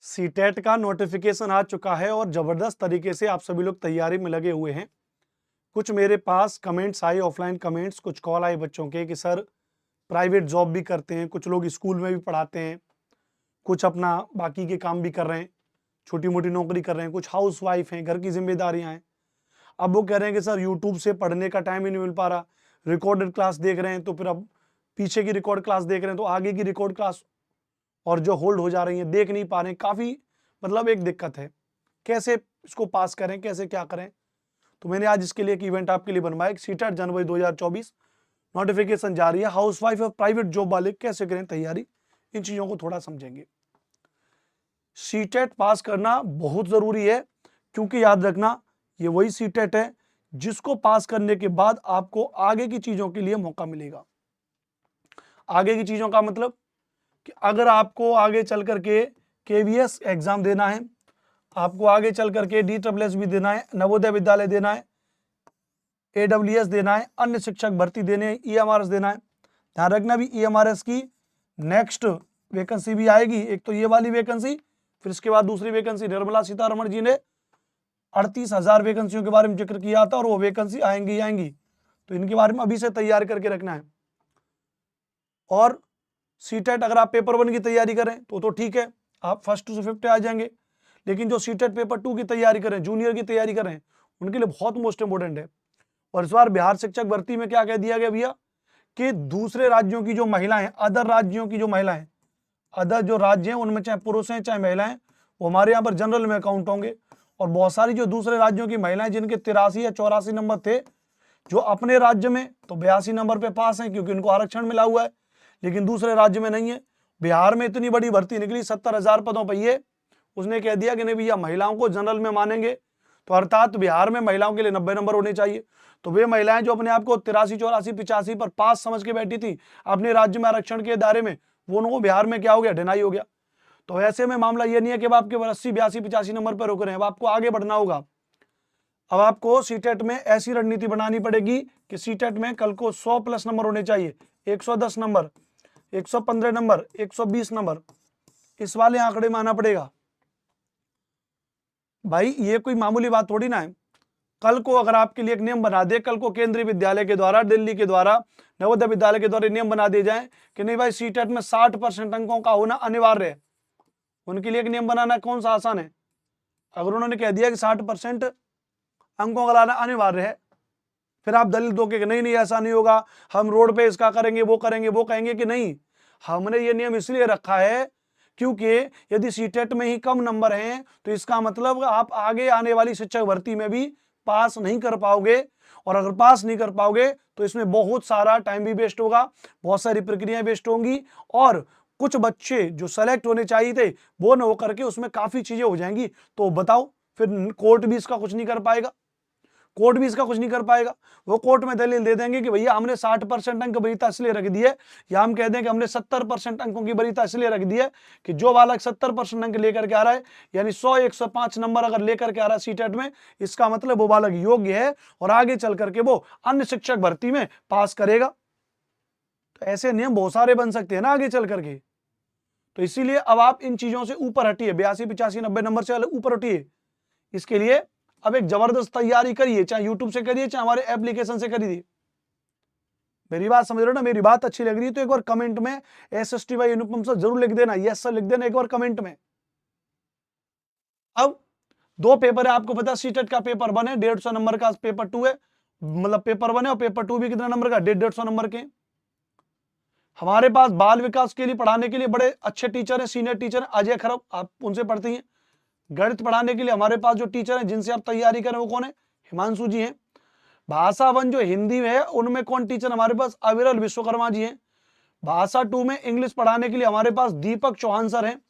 CTET का notification आ चुका है और ज़बरदस्त तरीके से आप सभी लोग तैयारी में लगे हुए हैं। कुछ मेरे पास कमेंट्स आए, ऑफलाइन कमेंट्स, कुछ कॉल आए बच्चों के कि सर प्राइवेट जॉब भी करते हैं, कुछ लोग स्कूल में भी पढ़ाते हैं, कुछ अपना बाकी के काम भी कर रहे हैं, छोटी-मोटी नौकरी कर रहे हैं, कुछ हाउसवाइफ हैं, घर की ज़िम्मेदारियाँ हैं। अब वो कह रहे हैं कि सर यूट्यूब से पढ़ने का टाइम ही नहीं मिल पा रहा, रिकॉर्डेड क्लास देख रहे हैं तो फिर अब पीछे की रिकॉर्ड क्लास देख रहे हैं तो आगे की रिकॉर्ड क्लास और जो होल्ड हो जा रही हैं देख नहीं पा रहे हैं। काफ़ी मतलब एक दिक्कत है। कैसे इसको पास करें, कैसे क्या करें? तो मैंने आज इसके लिए एक इवेंट आपके लिए बनवाया। सीटेट जनवरी 2024 नोटिफिकेशन जारी है। हाउसवाइफ और प्राइवेट जॉब वाले कैसे करें तैयारी, इन चीज़ों को थोड़ा समझेंगे। सीटेट पास करना बहुत ज़रूरी है, क्योंकि याद रखना ये वही सीटेट है जिसको पास करने के बाद आपको आगे की चीज़ों के लिए मौका मिलेगा। आगे की चीज़ों का मतलब कि अगर आपको आगे चल करके केवीएस एग्जाम देना है, आपको आगे चल करके DSSB भी देना है, नवोदय विद्यालय देना है, AWS देना है, अन्य शिक्षक भर्ती देने हैं, EMRS देना है। ध्यान रखना भी EMRS की नेक्स्ट वैकेंसी भी आएगी। एक तो ये वाली वैकेंसी, फिर इसके बाद दूसरी वैकेंसी निर्मला सीतारमण जी ने 38,000 वैकेंसियों के बारे में जिक्र किया था और वो वैकेंसी आएंगी आएंगी, तो इनके बारे में अभी से तैयार करके रखना है। और सीटेट अगर आप पेपर 1 की तैयारी करें तो ठीक है, आप फर्स्ट से फिफ्थ आ जाएंगे। लेकिन जो सीटेट पेपर 2 की तैयारी करें, जूनियर की तैयारी करें, उनके लिए बहुत मोस्ट इंपोर्टेंट है। और इस बार बिहार शिक्षक भर्ती में क्या कह दिया गया भैया कि दूसरे राज्यों की जो महिलाएं, अदर राज्यों की जो महिलाएं, अदर जो राज्य हैं उनमें चाहे पुरुष हैं चाहे महिलाएं, वो हमारे यहाँ पर जनरल में अकाउंट होंगे। और बहुत सारी जो दूसरे राज्यों की महिलाएं जिनके 83 या 84 नंबर थे, जो अपने राज्य में तो 82 नंबर पे पास हैं क्योंकि उनको आरक्षण मिला हुआ है, लेकिन दूसरे राज्य में नहीं है। बिहार में इतनी बड़ी भर्ती निकली 70,000 पदों पर, ये उसने कह दिया कि नहीं भैया महिलाओं को जनरल में मानेंगे, तो अर्थात बिहार में महिलाओं के लिए 90 नंबर होने चाहिए। तो वे महिलाएं जो अपने आप को 83, 84, 85 पर पास समझ के बैठी थी अपने राज्य में आरक्षण के दायरे में, वो उनको बिहार में क्या हो गया, ढिनाई हो गया। तो ऐसे में मामला ये नहीं है कि अब आपके 80, 82, 85 नंबर पर रुक रहे हैं, अब आपको आगे बढ़ना होगा। अब आपको सीटेट में ऐसी रणनीति बनानी पड़ेगी कि सीटेट में कल को 100 प्लस नंबर होने चाहिए, 110 नंबर, 115 नंबर, 120 नंबर, इस वाले आंकड़े में आना पड़ेगा। भाई ये कोई मामूली बात थोड़ी ना है। कल को अगर आपके लिए एक नियम बना दे, कल को केंद्रीय विद्यालय के द्वारा, दिल्ली के द्वारा, नवोदय विद्यालय के द्वारा नियम बना दिए जाए कि नहीं भाई सीटेट में 60% अंकों का होना अनिवार्य है, उनके लिए एक नियम बनाना कौन सा आसान है। अगर उन्होंने कह दिया कि 60% अंकों का लाना अनिवार्य है, फिर आप दलील दोगे कि नहीं नहीं ऐसा नहीं होगा, हम रोड पे इसका करेंगे, वो करेंगे, वो कहेंगे कि नहीं हमने ये नियम इसलिए रखा है क्योंकि यदि सीटेट में ही कम नंबर हैं तो इसका मतलब आप आगे आने वाली शिक्षक भर्ती में भी पास नहीं कर पाओगे, और अगर पास नहीं कर पाओगे तो इसमें बहुत सारा टाइम भी वेस्ट होगा, बहुत सारी प्रक्रियाएं वेस्ट होंगी, और कुछ बच्चे जो सेलेक्ट होने चाहिए थे वो न होकर के उसमें काफी चीजें हो जाएंगी। तो बताओ फिर कोर्ट भी इसका कुछ नहीं कर पाएगा, कोर्ट भी इसका कुछ नहीं कर पाएगा। वो कोर्ट में दलील दे देंगे कि भैया हमने 60% अंक वरीयता इसलिए रख दी है, या हम कह दें कि हमने 70% अंकों की वरीयता इसलिए रख दी है कि जो बालक 70% अंक लेकर के आ रहा है, यानी 100, 105 नंबर अगर लेकर के आ रहा है सीटेट में, इसका मतलब वो बालक योग्य है और आगे चल करके वो अन्य शिक्षक भर्ती में पास करेगा। तो ऐसे नियम बहुत सारे बन सकते हैं ना आगे चल करके। तो इसीलिए अब आप इन चीजों से ऊपर हटिए, 82, 85, 90 नंबर से ऊपर हटिए। इसके लिए अब एक जबरदस्त तैयारी करिए, चाहे यूट्यूब से करिए चाहे हमारे एप्लीकेशन से करिए। मेरी बात समझ रहे हो ना, मेरी बात अच्छी लग रही है तो एक बार कमेंट में SST भाई अनुपम सर जरूर लिख देना, यस सर लिख देना एक बार कमेंट में। अब 2 पेपर है, आपको पता सीटेट का पेपर 1 है 150 नंबर का, पेपर 2 है, मतलब पेपर 1 है और पेपर 2 भी कितना नंबर का, 150 नंबर के। हमारे पास बाल विकास के लिए पढ़ाने के लिए बड़े अच्छे टीचर हैं, सीनियर टीचर अजय खरब, आप उनसे पढ़ती हैं। गणित पढ़ाने के लिए हमारे पास जो टीचर हैं जिनसे आप तैयारी करें वो कौन है, हिमांशु जी हैं। भाषा 1 जो हिंदी में है उनमें कौन टीचर हमारे पास, अविरल विश्वकर्मा जी हैं। भाषा 2 में इंग्लिश पढ़ाने के लिए हमारे पास दीपक चौहान सर हैं।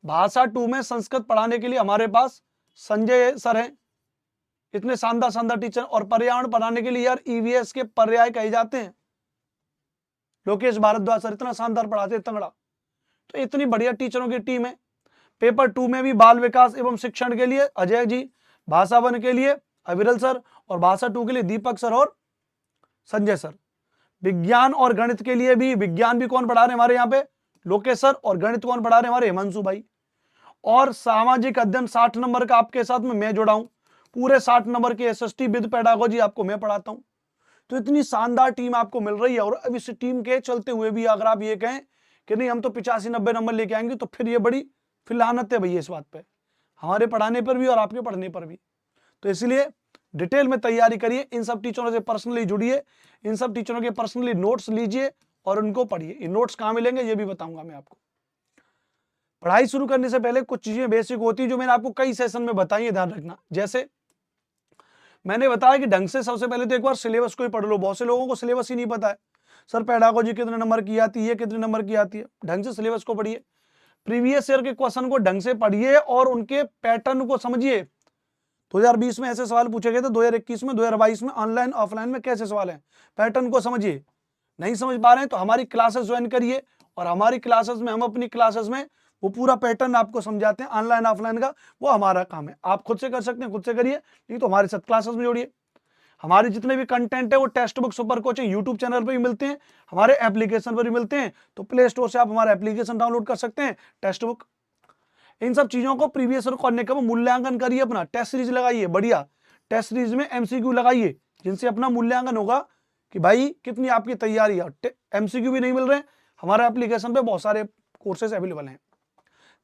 भाषा 2 में संस्कृत पढ़ाने के लिए हमारे पास संजय सर हैं। इतने शानदार शानदार टीचर। और पर्यावरण पढ़ाने के लिए यार EVS के पर्याय कहे जाते हैं, लोकेश भारद्वाज सर इतना शानदार पढ़ाते हैं, तंगड़ा। तो इतनी बढ़िया टीचरों की टीम है। पेपर 2 में भी बाल विकास एवं शिक्षण के लिए अजय जी, भाषा 1 के लिए अविरल सर, और भाषा 2 के लिए दीपक सर और संजय सर। विज्ञान और गणित के लिए भी, विज्ञान भी कौन पढ़ा रहे हैं हमारे यहाँ पे, लोकेश सर, और गणित कौन पढ़ा रहे हैं हमारे हिमांशु भाई। और सामाजिक अध्ययन 60 नंबर का आपके साथ में मैं जुड़ा हूं, पूरे 60 नंबर के एसएसटी विद पेडागोजी आपको मैं पढ़ाता हूं। तो इतनी शानदार टीम आपको मिल रही है, और अब इस टीम के चलते हुए भी अगर आप ये कहें कि नहीं हम तो 85-90 नंबर लेके आएंगे, तो फिर ये बड़ी फिलानत है भैया इस बात पे, हमारे पढ़ाने पर भी और आपके पढ़ने पर भी। तो इसलिए डिटेल में तैयारी करिए, इन सब टीचरों से पर्सनली जुड़िए, इन सब टीचरों के पर्सनली नोट्स लीजिए और उनको पढ़िए। ये नोट्स कहाँ मिलेंगे ये भी बताऊंगा मैं आपको। पढ़ाई शुरू करने से पहले कुछ चीजें बेसिक होती है जो मैंने आपको कई सेशन में बताई है, ध्यान रखना। जैसे मैंने बताया कि ढंग से सबसे पहले तो एक बार सिलेबस को ही पढ़ लो। बहुत से लोगों को सिलेबस ही नहीं पता है, सर पेडागोजी कितने नंबर की आती है, कितने नंबर की आती है। ढंग से सिलेबस को पढ़िए, प्रीवियस ईयर के क्वेश्चन को ढंग से पढ़िए और उनके पैटर्न को समझिए। 2020 में ऐसे सवाल पूछे गए थे, 2021 में, 2022 में, ऑनलाइन ऑफलाइन में कैसे सवाल हैं, पैटर्न को समझिए। नहीं समझ पा रहे हैं तो हमारी क्लासेस ज्वाइन करिए, और हमारी क्लासेस में हम अपनी क्लासेस में वो पूरा पैटर्न आपको समझाते हैं, ऑनलाइन ऑफलाइन का वो हमारा काम है। आप खुद से कर सकते हैं, खुद से करिए, नहीं तो हमारे साथ क्लासेस में जोड़िए। हमारे जितने भी कंटेंट है वो text book super coaching YouTube channel पर भी मिलते हैं, हमारे एप्लीकेशन पर भी मिलते हैं। तो प्ले स्टोर से आप हमारा एप्लीकेशन डाउनलोड कर सकते हैं, टेक्स्ट बुक। इन सब चीजों को प्रीवियस ईयर करने का मूल्यांकन करिए, अपना टेस्ट सीरीज लगाइए, बढ़िया टेस्ट सीरीज में एमसीक्यू लगाइए, जिनसे अपना मूल्यांकन होगा कि भाई कितनी आपकी तैयारी है। एमसीक्यू भी नहीं मिल रहे, हमारे एप्लीकेशन पे बहुत सारे कोर्सेज अवेलेबल हैं।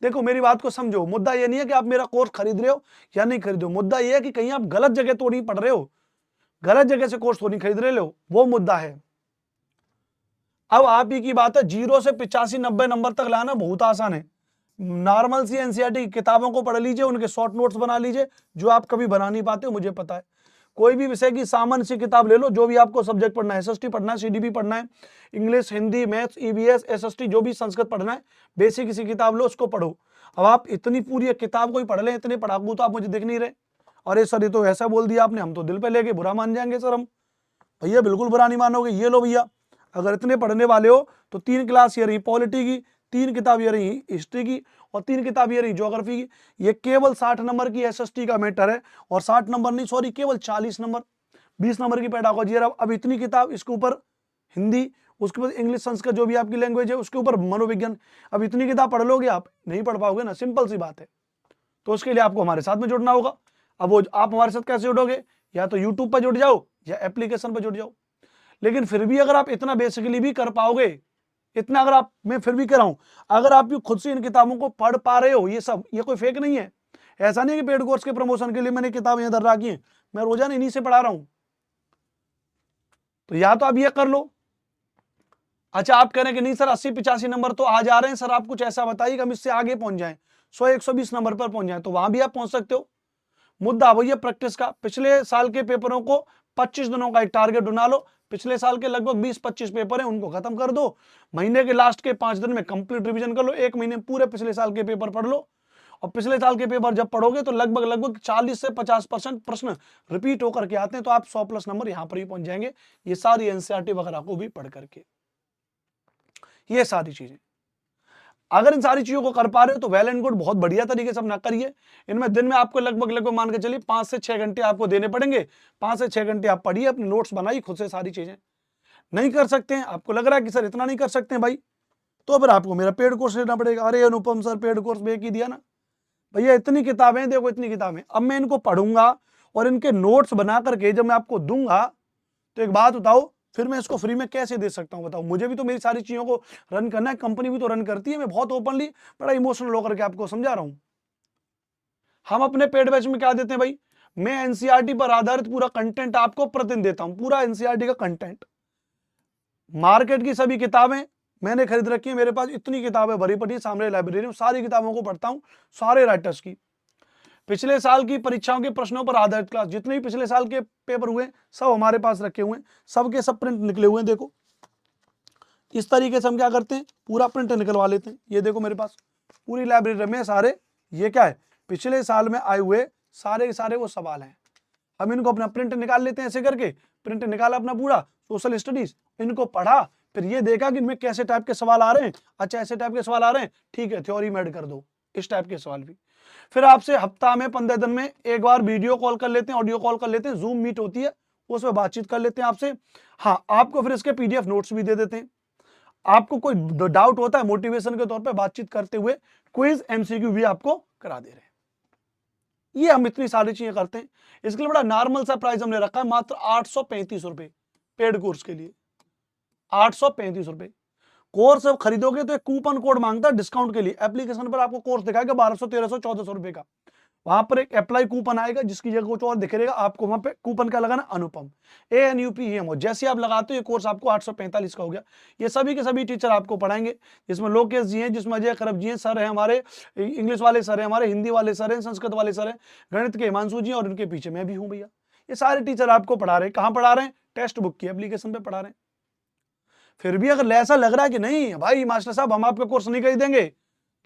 देखो मेरी बात को समझो, मुद्दा ये नहीं है कि आप मेरा कोर्स खरीद रहे हो या नहीं खरीद रहे हो, मुद्दा ये है कि कहीं आप गलत जगह तो नहीं पढ़ रहे हो, गलत जगह से कोर्स तो नहीं खरीद रहे हो, वो मुद्दा है। अब आप ही की बात है, 0 से 85-90 नंबर तक लाना बहुत आसान है। नॉर्मल सी एनसीईआरटी की किताबों को पढ़ लीजिए, उनके शॉर्ट नोट्स बना लीजिए, जो आप कभी बना नहीं पाते हो, मुझे पता है। कोई भी विषय की सामान्य सी किताब ले लो, जो भी आपको सब्जेक्ट पढ़ना है, एसएसटी पढ़ना है, सीडीपी पढ़ना है, English, Hindi, maths, EVS, SST, जो भी संस्कृत पढ़ना है, बेसिक किसी किताब लो, उसको पढ़ो। अब आप इतनी पूरी किताब को ही पढ़ लें, इतने पढ़ाकू तो आप मुझे दिख नहीं रहे। अरे सर ये तो ऐसा बोल दिया आपने, हम तो दिल पे लेके बुरा मान जाएंगे सर हम। भैया बिल्कुल बुरा नहीं मानोगे, ये लो भैया, अगर इतने पढ़ने वाले हो तो 3 क्लास ये रही पॉलिटी की, 3 किताब ये रही हिस्ट्री की, और 3 किताब ये रही ज्योग्राफी की। ये केवल 60 नंबर की एसएसटी का मैटर है, और 60 नंबर नहीं, सॉरी, केवल 40 नंबर, 20 नंबर की पेडागोजी है। अब इतनी किताब, इसके ऊपर हिंदी, उसके बाद इंग्लिश, संस्कृत, जो भी आपकी लैंग्वेज है, उसके ऊपर मनोविज्ञान। अब इतनी किताब पढ़ लोगे आप, नहीं पढ़ पाओगे ना, सिंपल सी बात है। तो उसके लिए आपको हमारे साथ में जुड़ना होगा। अब वो आप हमारे साथ कैसे जुड़ोगे, या तो यूट्यूब पर जुड़ जाओ या एप्लीकेशन पर जुड़ जाओ। लेकिन फिर भी अगर आप इतना बेसिकली भी कर पाओगे, इतना अगर आप, मैं फिर भी कह रहा हूं, अगर आप भी खुद से इन किताबों को पढ़ पा रहे हो, ये सब, ये कोई फेक नहीं है। ऐसा नहीं है कि पेड कोर्स के प्रमोशन के लिए मैंने किताबें इधर रखी हैं, मैं रोजाना इन्हीं से पढ़ा रहा हूं। तो या तो आप ये कर लो। अच्छा आप कह रहे हैं कि नहीं सर 80-85 नंबर तो आ जा रहे हैं, सर आप कुछ ऐसा बताइए कि हम इससे आगे पहुंच जाएं, 100-120 नंबर पर पहुंच जाएं, तो वहां भी आप पहुंच सकते हो। मुद्दा वही है प्रैक्टिस का। पिछले साल के पेपरों को 25 दिनों का एक टारगेट बना लो। पिछले साल के लगभग 20-25 पेपर हैं, उनको खत्म कर दो। महीने के लास्ट के 5 दिन में कंप्लीट रिवीजन कर लो, 1 महीने पूरे पिछले साल के पेपर पढ़ लो। और पिछले साल के पेपर जब पढ़ोगे तो लगभग 40 से 50% प्रश्न रिपीट होकर के आते हैं, तो आप 100+ नंबर यहां पर ही पहुंच जाएंगे, ये सारी एनसीईआरटी वगैरह को भी पढ़ करके। ये सारी चीजें, अगर इन सारी चीजों को कर पा रहे हो तो वेल एंड गुड, बहुत बढ़िया तरीके से अपना करिए। इनमें दिन में आपको लगभग मान के चलिए 5 से 6 घंटे आपको देने पड़ेंगे। 5 से 6 घंटे आप पढ़िए, अपने नोट्स बनाइए खुद से, सारी चीजें। नहीं कर सकते हैं, आपको लग रहा है कि सर इतना नहीं कर सकते हैं भाई, तो फिर आपको मेरा पेड कोर्स लेना पड़ेगा। अरे अनुपम सर पेड कोर्स बेच ही दिया ना। भैया इतनी किताबें, देखो इतनी किताबें, अब मैं इनको पढ़ूंगा और इनके नोट्स बना करके जब मैं आपको दूंगा, तो एक बात बताओ, फिर मैं इसको फ्री में कैसे दे सकता हूं बताओ। मुझे भी तो मेरी सारी चीजों को रन करना है, कंपनी भी तो रन करती है। मैं बहुत ओपनली, बड़ा इमोशनल होकर के आपको समझा रहा हूं। हम अपने पेड बैच में क्या देते हैं भाई, मैं एनसीईआरटी पर आधारित पूरा कंटेंट आपको प्रतिदिन देता हूं, पूरा एनसीईआरटी का कंटेंट। मार्केट की सभी किताबें मैंने खरीद रखी है, मेरे पास इतनी किताबें भरी पड़ी सामने लाइब्रेरी में, सारी किताबों को पढ़ता हूं, सारे राइटर्स की। पिछले साल की परीक्षाओं के प्रश्नों पर आधारित क्लास, जितने भी पिछले साल के पेपर हुए सब हमारे पास रखे हुए हैं, सबके सब प्रिंट निकले हुए हैं। देखो इस तरीके से हम क्या करते हैं, पूरा प्रिंट निकलवा लेते हैं। ये देखो मेरे पास पूरी लाइब्रेरी में सारे, ये क्या है, पिछले साल में आए हुए सारे के सारे वो सवाल हैं। हम इनको अपना प्रिंट निकाल लेते हैं, ऐसे करके प्रिंट निकाला अपना पूरा, सोशल स्टडीज, इनको पढ़ा, फिर ये देखा कि इनमें कैसे टाइप के सवाल आ रहे हैं। अच्छा ऐसे टाइप के सवाल आ रहे हैं, ठीक है थ्योरी में ऐड कर दो इस टाइप के सवाल भी। फिर आपसे हफ्ता में 15 दिन में एक बार वीडियो कॉल कर लेते हैं, ऑडियो कॉल कर लेते हैं, जूम मीट होती है, उसमें बातचीत कर लेते हैं आपसे। हाँ आपको फिर इसके पीडीएफ नोट्स भी दे देते हैं। आपको कोई डाउट होता है मोटिवेशन के तौर पे बातचीत करते हुए क्विज एमसीक्यू भी आपको करा दे रहे हैं। ये हम इतनी सारी चीजें करते हैं। इसके लिए बड़ा नॉर्मल सा प्राइस हमने रखा है, मात्र 835 रुपए पेड कोर्स के लिए। 835 रुपए कोर्स खरीदोगे तो एक कूपन कोड मांगता है डिस्काउंट के लिए। एप्लीकेशन पर आपको कोर्स दिखाएगा 1200, 1300, 1400 रुपए का। वहां पर एक अप्लाई कूपन आएगा जिसकी जगह कुछ और दिखेगा, आपको वहां पे कूपन का लगाना अनुपम, ANUPEM। जैसे आप लगाते हो ये कोर्स आपको 845 का हो गया। ये सभी के सभी टीचर आपको पढ़ाएंगे, जिसमें लोकेश जी हैं, जिसमें अजय खरब जी हैं, सर है हमारे, इंग्लिश वाले सर है हमारे, हिंदी वाले सर हैं, संस्कृत वाले सर हैं, गणित के हिमांशु जी हैं, और इनके पीछे मैं भी हूं भैया। ये सारे टीचर आपको पढ़ा रहे हैं। कहाँ पढ़ा रहे हैं? टेक्स्ट बुक की एप्लीकेशन पे पढ़ा रहे हैं। फिर भी अगर ऐसा लग रहा है कि नहीं भाई मास्टर साहब हम आपका कोर्स नहीं खरीदेंगे,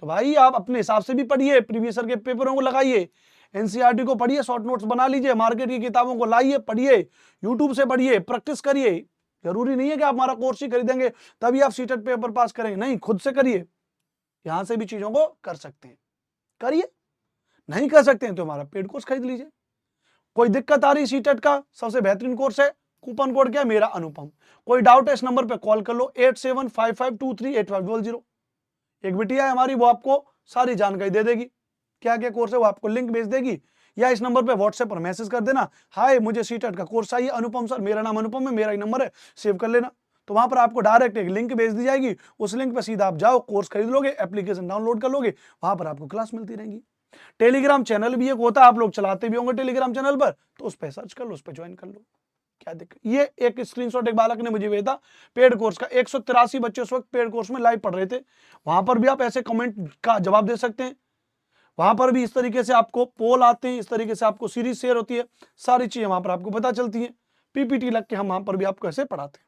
तो भाई आप अपने हिसाब से भी पढ़िए, प्रीवियस ईयर के पेपरों को लगाइए, एनसीईआरटी को पढ़िए, शॉर्ट नोट्स बना लीजिए, मार्केट की किताबों को लाइए, पढ़िए, यूट्यूब से पढ़िए, प्रैक्टिस करिए। जरूरी नहीं है कि आप हमारा कोर्स ही खरीदेंगे तभी आप सीटेट पेपर पास करेंगे, नहीं, खुद से करिए। यहां से भी चीजों को कर सकते हैं, करिए। नहीं कर सकते हैं तो हमारा पेड कोर्स खरीद लीजिए। कोई दिक्कत आ रही सीटेट का, सबसे बेहतरीन कोर्स है, कूपन कोड क्या है? मेरा अनुपम। कोई डाउट है इस नंबर पे कॉल कर लो, 8755238500। एक बिटिया है हमारी, वो आपको सारी जानकारी दे देगी, क्या क्या कोर्स है वो आपको लिंक भेज देगी, या इस नंबर पे व्हाट्सएप पर मैसेज कर देना, हाय मुझे सीटेट का कोर्स चाहिए अनुपम सर, मेरा नाम अनुपम है, मेरा ही नंबर है, सेव कर लेना। तो वहां पर आपको डायरेक्ट एक लिंक भेज दी जाएगी, उस लिंक पर सीधा आप जाओ, कोर्स खरीद लोगे, एप्लीकेशन डाउनलोड कर लोगे, वहां पर आपको क्लास मिलती रहेंगी। टेलीग्राम चैनल भी एक होता है, आप लोग चलाते भी होंगे टेलीग्राम चैनल पर, तो उस पर सर्च कर लो, उस पर ज्वाइन कर लो, क्या दिक्कत। ये एक स्क्रीनशॉट एक बालक ने मुझे भेजा पेड कोर्स का, 183 बच्चे उस वक्त पेड कोर्स में लाइव पढ़ रहे थे। वहां पर भी आप ऐसे कमेंट का जवाब दे सकते हैं, वहां पर भी इस तरीके से आपको पोल आते हैं, इस तरीके से आपको सीरीज शेयर होती है, सारी चीजें वहां पर आपको पता चलती हैं, पीपीटी लग के हम वहां पर भी आपको ऐसे पढ़ाते हैं।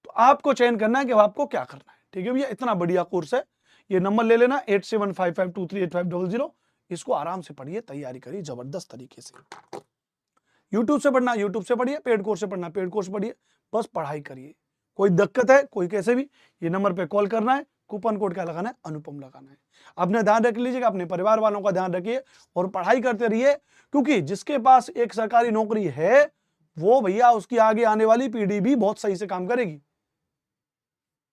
तो आपको चयन करना है कि आपको क्या करना है। ठीक है भैया, इतना बढ़िया कोर्स है। ये नंबर ले लेना 8755238500, इसको आराम से पढ़िए, तैयारी करिए जबरदस्त तरीके से। यूट्यूब से पढ़ना यूट्यूब से पढ़िए, पेड कोर्स से पढ़ना पेड कोर्स पढ़िए, बस पढ़ाई करिए। कोई दिक्कत है, कोई कैसे भी, ये नंबर पे कॉल करना है, कूपन कोड क्या लगाना है? अनुपम लगाना है। अपने ध्यान रख लीजिएगा, अपने परिवार वालों का ध्यान रखिए और पढ़ाई करते रहिए, क्योंकि जिसके पास एक सरकारी नौकरी है वो भैया उसकी आगे आने वाली पीढ़ी भी बहुत सही से काम करेगी।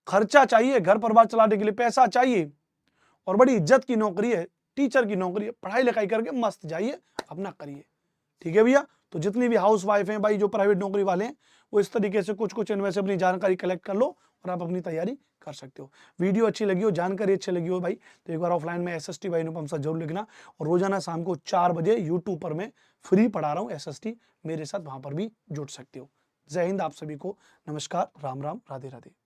खर्चा चाहिए, घर परिवार चलाने के लिए पैसा चाहिए, और बड़ी इज्जत की नौकरी है, टीचर की नौकरी है। पढ़ाई लिखाई करके मस्त जाइए, अपना करिए। ठीक है भैया, तो जितनी भी हाउस वाइफ हैं भाई, जो प्राइवेट नौकरी वाले हैं, वो इस तरीके से कुछ कुछ इनमें से अपनी जानकारी कलेक्ट कर लो और आप अपनी तैयारी कर सकते हो। वीडियो अच्छी लगी हो, जानकारी अच्छी लगी हो भाई, तो एक बार ऑफलाइन में SST भाई अनुपम सर जरूर लिखना। और रोजाना शाम को 4 बजे यूट्यूब पर मैं फ्री पढ़ा रहा हूँ SST, मेरे साथ वहां पर भी जुड़ सकते हो। जय हिंद, आप सभी को नमस्कार, राम राम, राधे राधे।